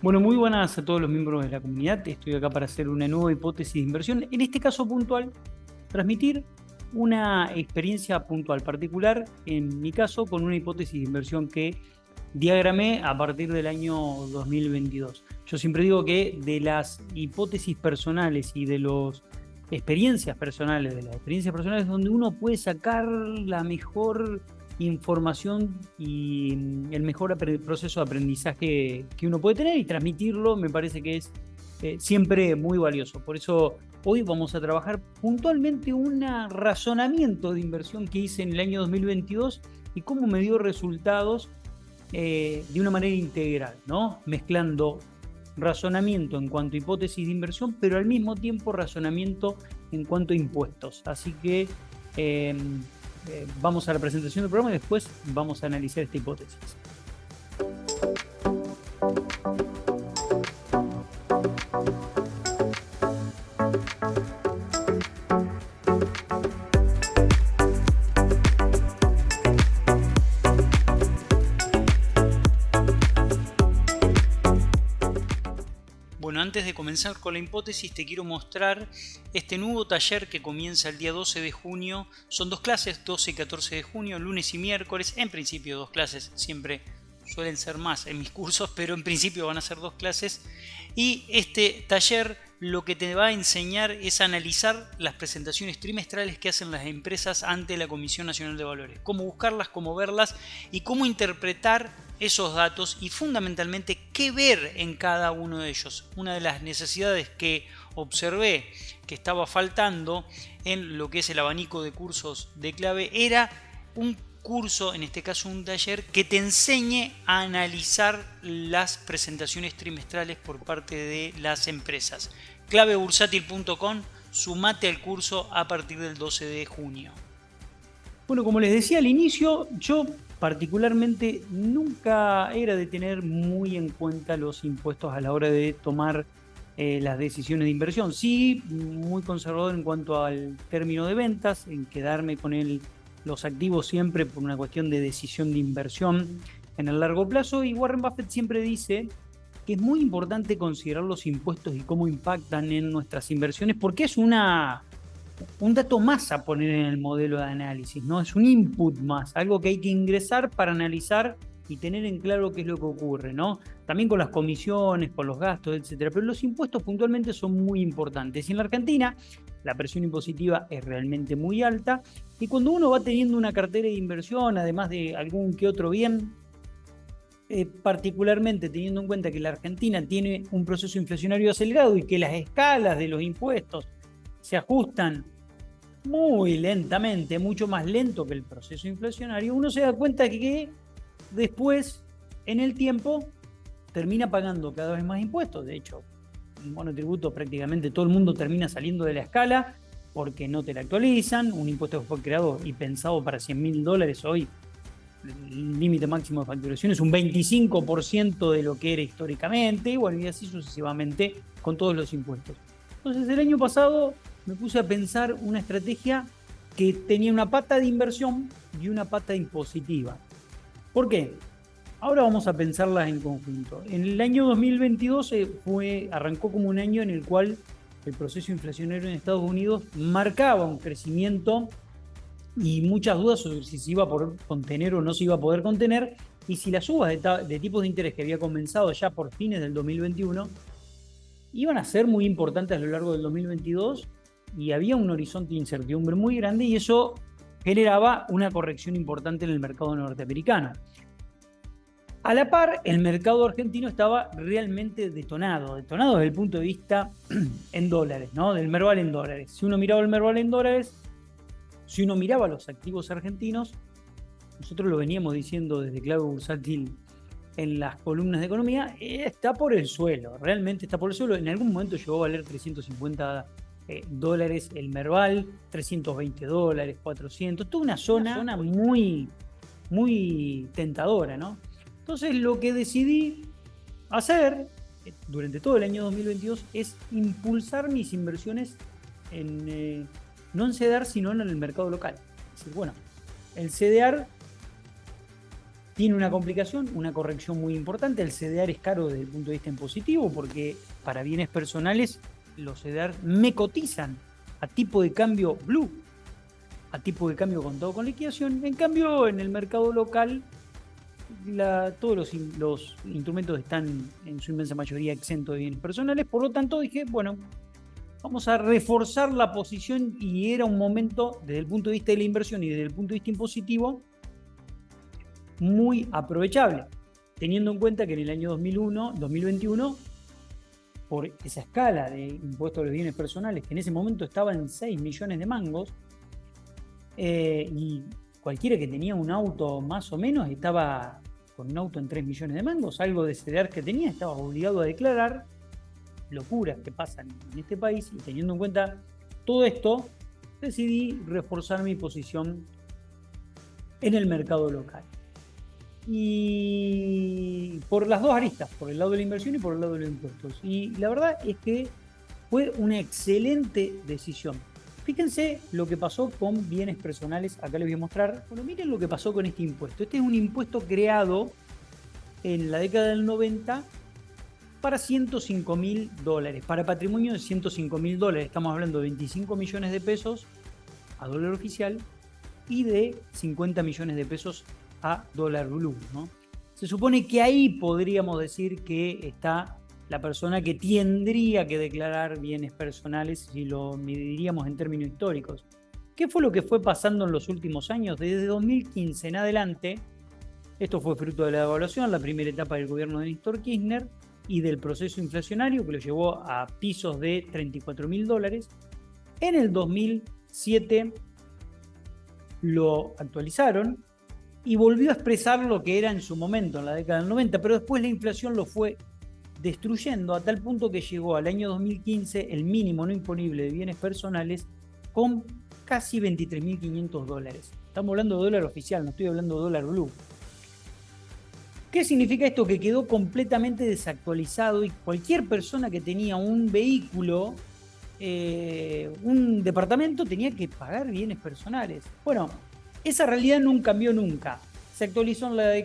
Bueno, muy buenas a todos los miembros de la comunidad. Estoy acá para hacer una nueva hipótesis de inversión. En este caso puntual, transmitir una experiencia puntual particular, en mi caso, con una hipótesis de inversión que diagramé a partir del año 2022. Yo siempre digo que de las hipótesis personales y de las experiencias personales, donde uno puede sacar la mejor información y el mejor proceso de aprendizaje que uno puede tener y transmitirlo, me parece que es siempre muy valioso. Por eso hoy vamos a trabajar puntualmente un razonamiento de inversión que hice en el año 2022 y cómo me dio resultados de una manera integral, ¿no? Mezclando razonamiento en cuanto a hipótesis de inversión, pero al mismo tiempo razonamiento en cuanto a impuestos. Así que eh, vamos a la presentación del programa y después vamos a analizar esta hipótesis. Bueno, antes de comenzar con la hipótesis te quiero mostrar este nuevo taller que comienza el día 12 de junio. Son dos clases, 12 y 14 de junio, lunes y miércoles. En principio dos clases, siempre suelen ser más en mis cursos, pero en principio van a ser dos clases. Y este taller lo que te va a enseñar es analizar las presentaciones trimestrales que hacen las empresas ante la Comisión Nacional de Valores. Cómo buscarlas, cómo verlas y cómo interpretar esos datos y fundamentalmente qué ver en cada uno de ellos. Una de las necesidades que observé que estaba faltando en lo que es el abanico de cursos de clave era un curso, en este caso un taller, que te enseñe a analizar las presentaciones trimestrales por parte de las empresas. Clavebursátil.com, sumate al curso a partir del 12 de junio. Bueno, como les decía al inicio, yo particularmente nunca era de tener muy en cuenta los impuestos a la hora de tomar las decisiones de inversión. Sí, muy conservador en cuanto al término de ventas, en quedarme con los activos siempre por una cuestión de decisión de inversión en el largo plazo. Y Warren Buffett siempre dice que es muy importante considerar los impuestos y cómo impactan en nuestras inversiones, porque es un dato más a poner en el modelo de análisis, ¿no? Es un input más, algo que hay que ingresar para analizar y tener en claro qué es lo que ocurre, ¿no? También con las comisiones, con los gastos, etcétera. Pero los impuestos puntualmente son muy importantes. Y en la Argentina la presión impositiva es realmente muy alta y cuando uno va teniendo una cartera de inversión, además de algún que otro bien, particularmente teniendo en cuenta que la Argentina tiene un proceso inflacionario acelerado y que las escalas de los impuestos se ajustan muy lentamente, mucho más lento que el proceso inflacionario, uno se da cuenta que después, en el tiempo, termina pagando cada vez más impuestos. De hecho, en monotributo prácticamente todo el mundo termina saliendo de la escala porque no te la actualizan. Un impuesto que fue creado y pensado para $100.000 hoy, el límite máximo de facturación es un 25% de lo que era históricamente, y bueno, y así sucesivamente con todos los impuestos. Entonces, el año pasado me puse a pensar una estrategia que tenía una pata de inversión y una pata impositiva. ¿Por qué? Ahora vamos a pensarlas en conjunto. En el año 2022 arrancó como un año en el cual el proceso inflacionario en Estados Unidos marcaba un crecimiento y muchas dudas sobre si se iba a poder contener o no se iba a poder contener, y si las subas de tipos de interés que había comenzado ya por fines del 2021 iban a ser muy importantes a lo largo del 2022, y había un horizonte de incertidumbre muy grande y eso generaba una corrección importante en el mercado norteamericano. A la par, el mercado argentino estaba realmente detonado desde el punto de vista en dólares, ¿no? Del Merval en dólares. Si uno miraba el Merval en dólares, si uno miraba los activos argentinos, nosotros lo veníamos diciendo desde Clave Bursátil en las columnas de economía, está por el suelo, realmente está por el suelo. En algún momento llegó a valer $350 el Merval, $320, 400, toda una zona muy, muy tentadora, ¿no? Entonces lo que decidí hacer durante todo el año 2022 es impulsar mis inversiones no en CDR, sino en el mercado local. Es decir, bueno, el CDR tiene una complicación, una corrección muy importante. El CDR es caro desde el punto de vista impositivo porque para bienes personales los CDR me cotizan a tipo de cambio blue, a tipo de cambio contado con liquidación. En cambio, en el mercado local, todos los instrumentos están en su inmensa mayoría exentos de bienes personales. Por lo tanto, dije, bueno, vamos a reforzar la posición y era un momento, desde el punto de vista de la inversión y desde el punto de vista impositivo, muy aprovechable, teniendo en cuenta que en el año 2021, por esa escala de impuestos a los bienes personales, que en ese momento estaba en 6 millones de mangos, y cualquiera que tenía un auto más o menos estaba con un auto en 3 millones de mangos, algo de CDR que tenía, estaba obligado a declarar. Locuras que pasan en este país, y teniendo en cuenta todo esto, decidí reforzar mi posición en el mercado local. Y por las dos aristas, por el lado de la inversión y por el lado de los impuestos. Y la verdad es que fue una excelente decisión. Fíjense lo que pasó con bienes personales. Acá les voy a mostrar. Bueno, miren lo que pasó con este impuesto. Este es un impuesto creado en la década del 90 para $105.000, para patrimonio de $105.000. Estamos hablando de 25 millones de pesos a dólar oficial y de 50 millones de pesos a dólar blue, ¿no? Se supone que ahí podríamos decir que está la persona que tendría que declarar bienes personales si lo mediríamos en términos históricos. ¿Qué fue lo que fue pasando en los últimos años? Desde 2015 en adelante, esto fue fruto de la devaluación, la primera etapa del gobierno de Néstor Kirchner, y del proceso inflacionario que lo llevó a pisos de $34.000. En el 2007 lo actualizaron y volvió a expresar lo que era en su momento, en la década del 90, pero después la inflación lo fue destruyendo a tal punto que llegó al año 2015 el mínimo no imponible de bienes personales con casi $23.500. Estamos hablando de dólar oficial, no estoy hablando de dólar blue. ¿Qué significa esto? Que quedó completamente desactualizado y cualquier persona que tenía un vehículo, un departamento, tenía que pagar bienes personales. Bueno, esa realidad no cambió nunca. Se actualizó en la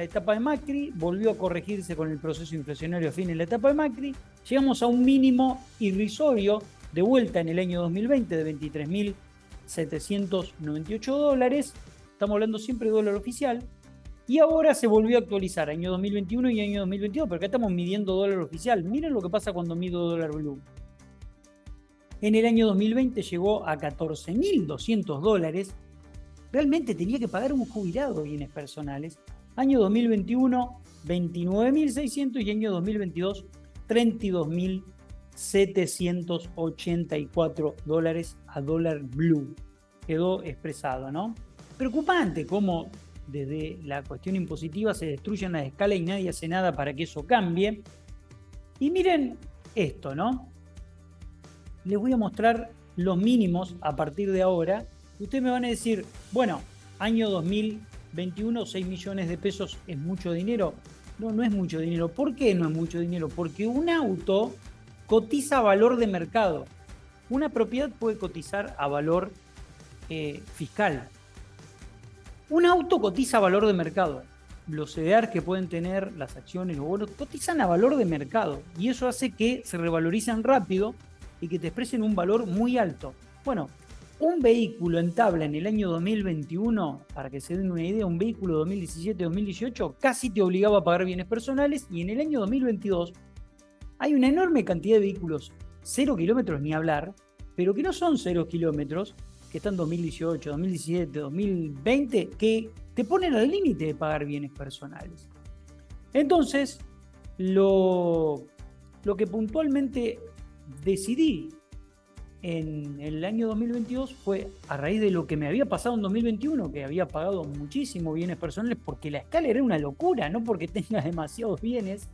etapa de Macri, volvió a corregirse con el proceso inflacionario a fin en la etapa de Macri. Llegamos a un mínimo irrisorio de vuelta en el año 2020 de $23.798. Estamos hablando siempre de dólar oficial. Y ahora se volvió a actualizar, año 2021 y año 2022, pero acá estamos midiendo dólar oficial. Miren lo que pasa cuando mido dólar blue. En el año 2020 llegó a $14.200. Realmente tenía que pagar un jubilado bienes personales. Año 2021, $29.600 y año 2022, $32.784 a dólar blue. Quedó expresado, ¿no? Preocupante cómo desde la cuestión impositiva se destruyen las escalas y nadie hace nada para que eso cambie. Y miren esto, ¿no? Les voy a mostrar los mínimos a partir de ahora. Y ustedes me van a decir, bueno, año 2021, 6 millones de pesos es mucho dinero. No, no es mucho dinero. ¿Por qué no es mucho dinero? Porque un auto cotiza a valor de mercado. Una propiedad puede cotizar a valor fiscal. Un auto cotiza a valor de mercado. Los CDR que pueden tener, las acciones, los bonos, cotizan a valor de mercado. Y eso hace que se revaloricen rápido y que te expresen un valor muy alto. Bueno, un vehículo en tabla en el año 2021, para que se den una idea, un vehículo 2017-2018 casi te obligaba a pagar bienes personales, y en el año 2022 hay una enorme cantidad de vehículos 0 kilómetros ni hablar, pero que no son 0 kilómetros, que están 2018, 2017, 2020, que te ponen al límite de pagar bienes personales. Entonces, lo que puntualmente decidí en el año 2022 fue, a raíz de lo que me había pasado en 2021, que había pagado muchísimo bienes personales porque la escala era una locura, no porque tenga demasiados bienes,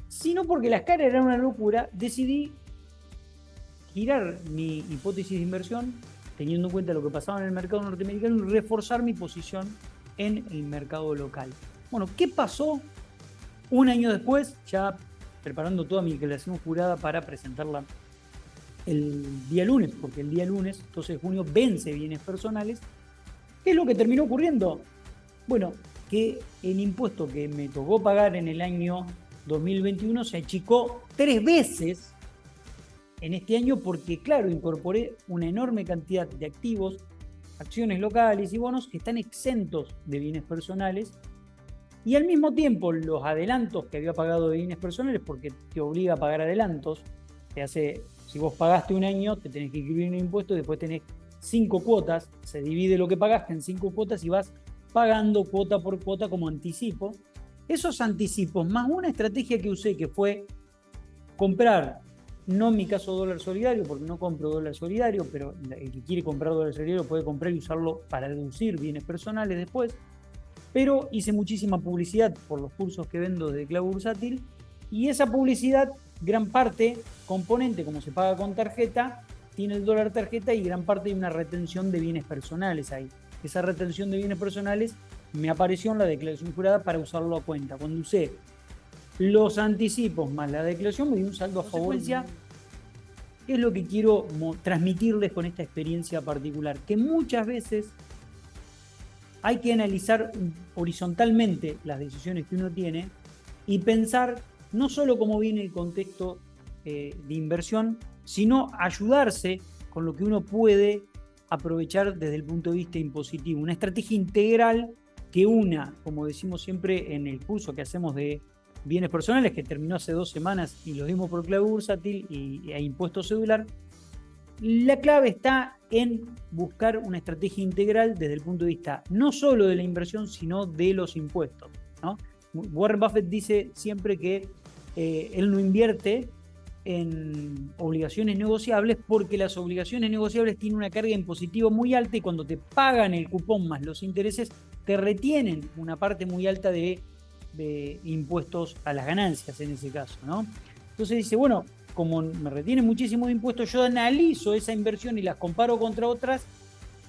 sino porque la escala era una locura. Decidí girar mi hipótesis de inversión teniendo en cuenta lo que pasaba en el mercado norteamericano y reforzar mi posición en el mercado local. Bueno, ¿qué pasó un año después? Ya preparando toda mi declaración jurada para presentarla el día lunes, porque el día lunes, 12 de junio, vence bienes personales. ¿Qué es lo que terminó ocurriendo? Bueno, que el impuesto que me tocó pagar en el año 2021 se achicó 3 veces en este año porque, claro, incorporé una enorme cantidad de activos, acciones locales y bonos que están exentos de bienes personales, y al mismo tiempo los adelantos que había pagado de bienes personales, porque te obliga a pagar adelantos, te hace, si vos pagaste un año, te tenés que inscribir un impuesto y después tenés 5 cuotas, se divide lo que pagaste en 5 cuotas y vas pagando cuota por cuota como anticipo. Esos anticipos, más una estrategia que usé, que fue comprar, no en mi caso dólar solidario, porque no compro dólar solidario, pero el que quiere comprar dólar solidario puede comprar y usarlo para deducir bienes personales después. Pero hice muchísima publicidad por los cursos que vendo de Clavo Bursátil, y esa publicidad, gran parte, componente, como se paga con tarjeta, tiene el dólar tarjeta y gran parte de una retención de bienes personales ahí. Esa retención de bienes personales me apareció en la declaración jurada para usarlo a cuenta. Cuando usé los anticipos más la declaración, me dio un saldo a favor. ¿Qué es lo que quiero transmitirles con esta experiencia particular? Que muchas veces hay que analizar horizontalmente las decisiones que uno tiene y pensar no solo cómo viene el contexto de inversión, sino ayudarse con lo que uno puede aprovechar desde el punto de vista impositivo. Una estrategia integral que una, como decimos siempre en el curso que hacemos de bienes personales, que terminó hace 2 semanas y lo dimos por Clavo Bursátil e impuesto cedular, la clave está en buscar una estrategia integral desde el punto de vista no solo de la inversión, sino de los impuestos, ¿no? Warren Buffett dice siempre que él no invierte en obligaciones negociables porque las obligaciones negociables tienen una carga impositiva muy alta y cuando te pagan el cupón más los intereses, te retienen una parte muy alta de impuestos a las ganancias en ese caso, ¿no? Entonces dice, bueno, como me retienen muchísimos impuestos, yo analizo esa inversión y las comparo contra otras,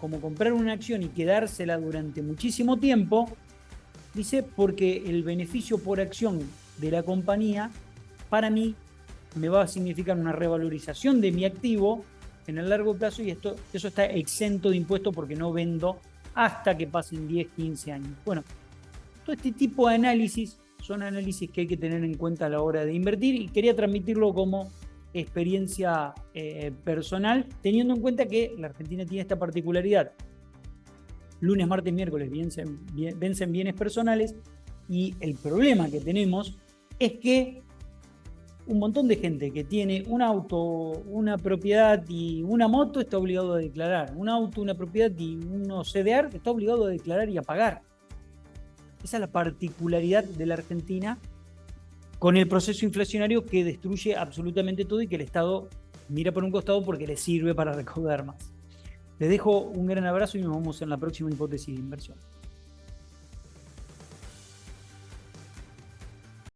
como comprar una acción y quedársela durante muchísimo tiempo, dice, porque el beneficio por acción de la compañía, para mí, me va a significar una revalorización de mi activo en el largo plazo y eso está exento de impuestos porque no vendo hasta que pasen 10, 15 años. Bueno, todo este tipo de análisis son análisis que hay que tener en cuenta a la hora de invertir y quería transmitirlo como experiencia personal, teniendo en cuenta que la Argentina tiene esta particularidad. Lunes, martes, miércoles vencen bienes personales y el problema que tenemos es que un montón de gente que tiene un auto, una propiedad y una moto está obligado a declarar. Un auto, una propiedad y unos CDR está obligado a declarar y a pagar. Esa es la particularidad de la Argentina con el proceso inflacionario que destruye absolutamente todo y que el Estado mira por un costado porque le sirve para recaudar más. Les dejo un gran abrazo y nos vemos en la próxima hipótesis de inversión.